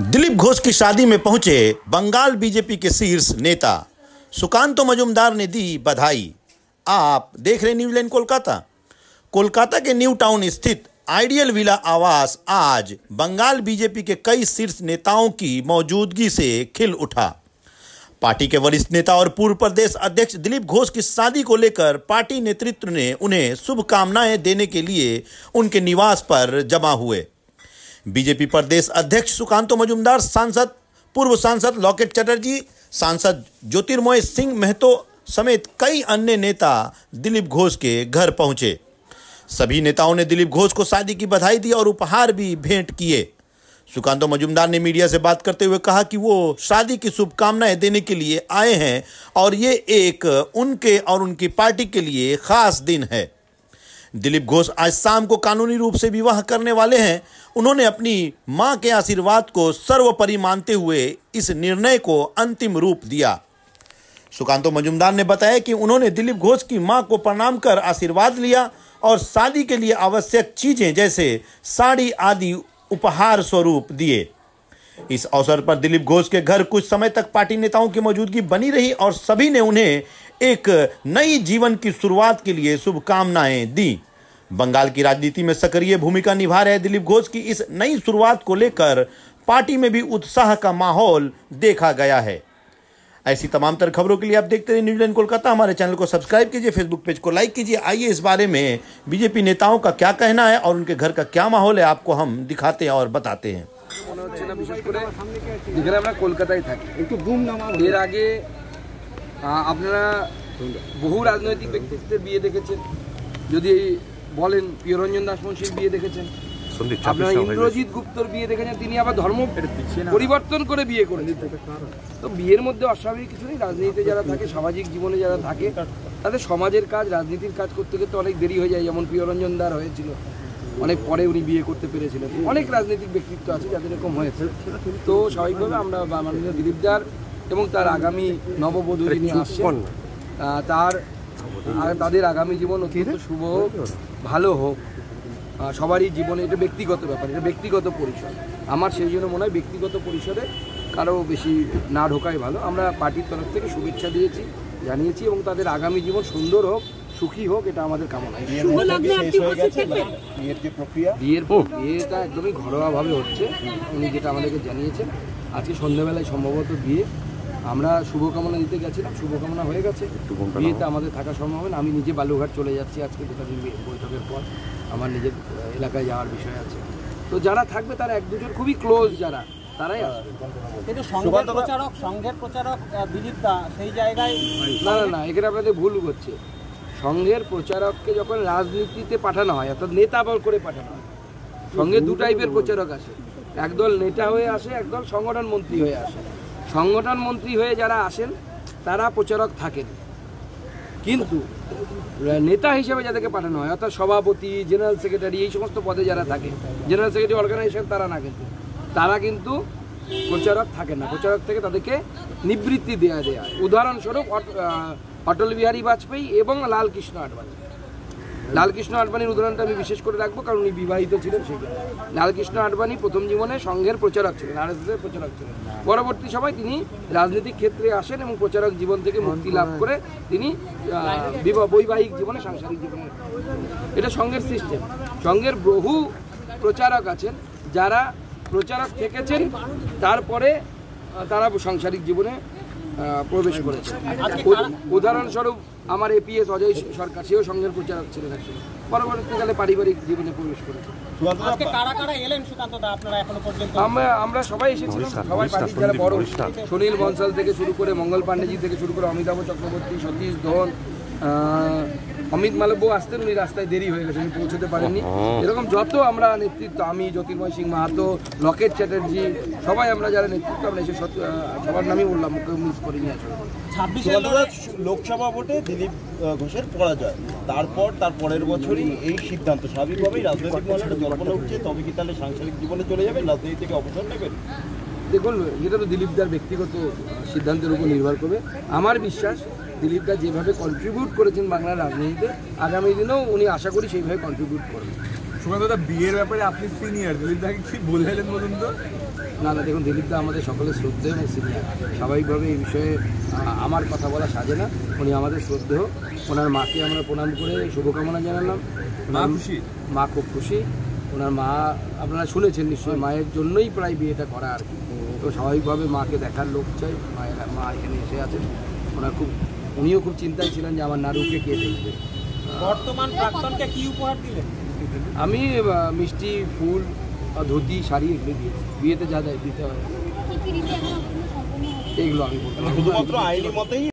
दिलीप घोष की शादी में पहुंचे बंगाल बीजेपी के शीर्ष नेता सुकांतो मजूमदार ने दी बधाई। आप देख रहे न्यूज़लैंड कोलकाता। कोलकाता के न्यू टाउन स्थित आइडियल विला आवास आज बंगाल बीजेपी के कई शीर्ष नेताओं की मौजूदगी से खिल उठा। पार्टी के वरिष्ठ नेता और पूर्व प्रदेश अध्यक्ष दिलीप घोष की शादी को लेकर पार्टी नेतृत्व ने उन्हें शुभकामनाएं देने के लिए उनके निवास पर जमा हुए। बीजेपी प्रदेश अध्यक्ष सुकांतो मजूमदार, पूर्व सांसद लॉकेट चटर्जी, सांसद ज्योतिर्मय सिंह महतो समेत कई अन्य नेता दिलीप घोष के घर पहुंचे। सभी नेताओं ने दिलीप घोष को शादी की बधाई दी और उपहार भी भेंट किए। सुकांतो मजूमदार ने मीडिया से बात करते हुए कहा कि वो शादी की शुभकामनाएं देने के लिए आए हैं और ये एक उनके और उनकी पार्टी के लिए खास दिन है। दिलीप घोष आज शाम को कानूनी रूप से विवाह करने वाले हैं। उन्होंने अपनी मां के आशीर्वाद को सर्वोपरि मानते हुए इस निर्णय को अंतिम रूप दिया। सुकांतो मजूमदार ने बताया कि उन्होंने दिलीप घोष की मां को प्रणाम कर आशीर्वाद लिया और शादी के लिए आवश्यक चीजें जैसे साड़ी आदि उपहार स्वरूप दिए। इस अवसर पर दिलीप घोष के घर कुछ समय तक पार्टी नेताओं की मौजूदगी बनी रही और सभी ने उन्हें एक नई जीवन की शुरुआत के लिए शुभकामनाएं दी। बंगाल की राजनीति में सक्रिय भूमिका निभा रहे दिलीप घोष की इस नई शुरुआत को लेकर पार्टी में भी उत्साह का माहौल देखा गया है। ऐसी तमाम तरह खबरों के लिए आप देखते रहिए न्यूज़लैंड कोलकाता। हमारे चैनल को सब्सक्राइब कीजिए, फेसबुक पेज को लाइक कीजिए। आइए इस बारे में बीजेपी नेताओं का क्या कहना है और उनके घर का क्या माहौल है आपको हम दिखाते हैं और बताते हैं। কলকাতায় থাকি, একটু এর আগে আপনারা বহু রাজনৈতিক ব্যক্তিত্বের বিয়ে দেখেছেন। যদি বলেন প্রিয়রঞ্জন দাসমুন্সির বিয়ে দেখেছেন, আপনারা ইন্দ্রজিৎ গুপ্তর বিয়ে দেখেছেন। তিনি আবার ধর্ম পরিবর্তন করে বিয়ে করেছেন। তো বিয়ের মধ্যে অস্বাভাবিক কিছু নেই। রাজনীতিতে যারা থাকে, সামাজিক জীবনে যারা থাকে, তাদের সমাজের কাজ, রাজনীতির কাজ করতে করতে অনেক দেরি হয়ে যায়। যেমন প্রিয়রঞ্জন দার হয়েছিল, অনেক পরে উনি বিয়ে করতে পেরেছিলেন। অনেক রাজনৈতিক ব্যক্তিত্ব আছে যাদের এরকম হয়েছে। তো স্বাভাবিকভাবে আমরা মাননীয় দিলীপ দার এবং তার আগামী নববধূ যিনি আসছেন তাদের আগামী জীবন অত্যন্ত শুভ হোক, ভালো হোক। সবারই জীবনে এটা ব্যক্তিগত ব্যাপার, এটা ব্যক্তিগত পরিসর। আমার সেই জন্য মনে হয় ব্যক্তিগত পরিসরে কারো বেশি না ঢোকাই ভালো। আমরা পার্টির তরফ থেকে শুভেচ্ছা জানিয়েছি এবং তাদের আগামী জীবন সুন্দর হোক, সুখী হোক, এটা আমাদের কামনা। বিয়েটা একদমই ঘরোয়াভাবে হচ্ছে, উনি যেটা আমাদেরকে জানিয়েছেন। আজকে সন্ধ্যাবেলায় সম্ভবত বিয়ে। আমরা শুভকামনা দিতে গেছিলাম, শুভকামনা হয়ে গেছে। বিয়েতে আমাদের থাকা সম্ভব না। আমি নিজে বালুঘাট চলে যাচ্ছি আজকে বৈঠকের পর। আমার নিজের এলাকায় যাওয়ার বিষয় আছে। তো যারা থাকবে তারা এক দুজন খুবই ক্লোজ যারা, তারাই আসবে। কিন্তু সংঘের প্রচারক দিলীপ দা সেই জায়গায় না, এখানে আপনাদের ভুল হচ্ছে। সংঘের প্রচারককে যখন রাজনীতিতে পাঠানো হয়, অর্থাৎ নেতা বল করে পাঠানো হয়, সঙ্গে দু টাইপের প্রচারক আসে। একদল নেতা হয়ে আসে, একদল সংগঠন মন্ত্রী হয়ে আসে। সংগঠন মন্ত্রী হয়ে যারা আসেন তারা প্রচারক থাকেন, কিন্তু নেতা হিসেবে যাদেরকে পাঠানো হয়, অর্থাৎ সভাপতি, জেনারেল সেক্রেটারি, এই সমস্ত পদে যারা থাকে, জেনারেল সেক্রেটারি অর্গানাইজেশন, তারা কিন্তু প্রচারক থাকে না। প্রচারক থেকে তাদেরকে নিবৃত্তি দেওয়া হয়। উদাহরণস্বরূপ অটল বিহারী বাজপেয়ী এবং লালকৃষ্ণ আডবাণী। লালকৃষ্ণ আডবাণীর উদাহরণটা আমি বিশেষ করে রাখবো, কারণ উনি বিবাহিত ছিলেন। সেখানে লালকৃষ্ণ আডবাণী প্রথম জীবনে সংঘের প্রচারক ছিলেন, আরএসএসের প্রচারক ছিলেন। পরবর্তী সময় তিনি রাজনৈতিক ক্ষেত্রে আসেন এবং প্রচারক জীবন থেকে মুক্তি লাভ করে তিনি বৈবাহিক জীবনে, সাংসারিক জীবনে, এটা সংঘের সিস্টেম। সংঘের বহু প্রচারক আছেন যারা প্রচারক থেকেছেন, তারপরে তারা সাংসারিক জীবনে প্রবেশ করেছে। উদাহরণস্বরূপ আমার এপিএস অজয় সরকার, সেও সংঘের প্রচারক ছিলেন একসময়, পরবর্তীকালে পারিবারিক জীবনে প্রবেশ করেছে। আমরা সবাই এসেছিলাম, সবাই পার্টির যারা বড়, সুনীল বনসাল থেকে শুরু করে, মঙ্গল পাণ্ডেজি থেকে শুরু করে, অমিতাভ চক্রবর্তী, সতীশ ধন, অমিত মালব্য আসতেন, উনি রাস্তায় দেরি হয়ে গেছে, উনি পৌঁছতে পারেননি। এরকম যত আমরা নেতৃত্ব, আমি, জ্যোতির্ময় সিং মাহাতো, লকেট চ্যাটার্জি, সবাই আমরা যারা নেতৃত্ব, আমরা এসে সবার নামই বললাম, মুখে মিস করিনি। আসলে 26 লোকসভা ভোটে দিলীপ ঘোষের পরাজয়, তারপর তার পরের বছরই এই সিদ্ধান্ত। স্বাভাবিকভাবেই রাজনৈতিক মহলে জল্পনা উঠছে, তবে কি তাহলে সাংসারিক জীবনে চলে যাবেন, রাজনীতি থেকে অবসর নেবেন? দেখুন, এটা তো দিলীপ দার ব্যক্তিগত সিদ্ধান্তের উপর নির্ভর করবে। আমার বিশ্বাস দিলীপ দা যেভাবে কন্ট্রিবিউট করেছেন বাংলার রাজনীতিতে, আগামী দিনেও উনি আশা করি সেইভাবে কন্ট্রিবিউট করবেন। সুকান্ত দা, বিয়ের ব্যাপারে আপনি সিনিয়র, দিলীপ দাকে কি বললেন বলুন তো? না না, দেখুন দিলীপ দা আমাদের সকলের শ্রদ্ধেয় এবং সিনিয়র। স্বাভাবিকভাবে এই বিষয়ে আমার কথা বলা সাজে না। উনি আমাদের শ্রদ্ধেয়। ওনার মাকে আমরা প্রণাম করে শুভকামনা জানালাম। মা খুশি? মা খুব খুশি। ওনার মা আপনারা শুনেছেন নিশ্চয়ই, মায়ের জন্যই প্রায় বিয়েটা করা আর কি। তো স্বাভাবিকভাবে মাকে দেখার লোক চাই। মা এখানে এসে আছেন। উনিও খুব চিন্তায় ছিলেন যে আমার নাড়ুকে কে দেখবে। বর্তমান প্রাক্তনকে কি উপহার দিলেন? আমি মিষ্টি, ফুল, ধুতি, শাড়ি এগুলো দিয়েছি। বিয়েতে যা যায় দিতে হয়, এইগুলো আমি বলতে পারবো না। শুধুমাত্র আইনি মতেই